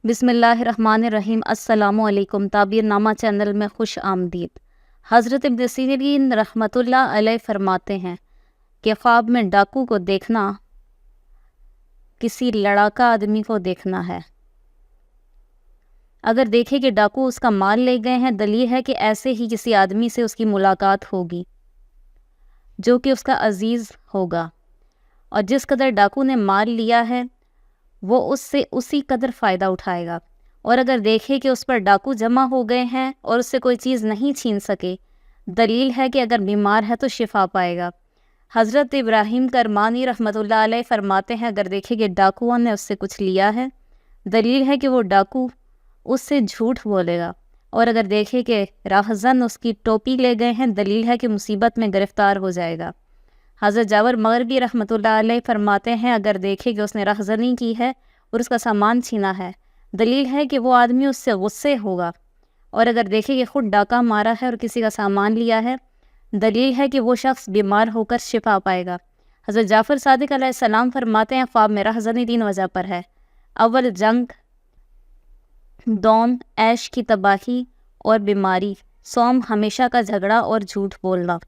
بسم اللہ الرحمن الرحیم۔ السلام علیکم۔ تعبیر نامہ چینل میں خوش آمدید۔ حضرت ابن سیرین رحمۃ اللہ علیہ فرماتے ہیں کہ خواب میں ڈاکو کو دیکھنا کسی لڑاکا آدمی کو دیکھنا ہے۔ اگر دیکھے کہ ڈاکو اس کا مال لے گئے ہیں، دلیل ہے کہ ایسے ہی کسی آدمی سے اس کی ملاقات ہوگی جو کہ اس کا عزیز ہوگا، اور جس قدر ڈاکو نے مال لیا ہے وہ اس سے اسی قدر فائدہ اٹھائے گا۔ اور اگر دیکھے کہ اس پر ڈاکو جمع ہو گئے ہیں اور اس سے کوئی چیز نہیں چھین سکے، دلیل ہے کہ اگر بیمار ہے تو شفا پائے گا۔ حضرت ابراہیم کرمانی رحمۃ اللہ علیہ فرماتے ہیں اگر دیکھے کہ ڈاکوؤں نے اس سے کچھ لیا ہے، دلیل ہے کہ وہ ڈاکو اس سے جھوٹ بولے گا۔ اور اگر دیکھے کہ راہزن اس کی ٹوپی لے گئے ہیں، دلیل ہے کہ مصیبت میں گرفتار ہو جائے گا۔ حضرت جابر مغربی رحمۃ اللہ علیہ فرماتے ہیں اگر دیکھے کہ اس نے راہزنی کی ہے اور اس کا سامان چھینا ہے، دلیل ہے کہ وہ آدمی اس سے غصے ہوگا۔ اور اگر دیکھے کہ خود ڈاکہ مارا ہے اور کسی کا سامان لیا ہے، دلیل ہے کہ وہ شخص بیمار ہو کر شفا پائے گا۔ حضرت جعفر صادق علیہ السلام فرماتے ہیں خواب میں راہزنی 3 وجہ پر ہے: اول جنگ، عیش کی تباہی اور بیماری، صوم، ہمیشہ کا جھگڑا اور جھوٹ بولنا۔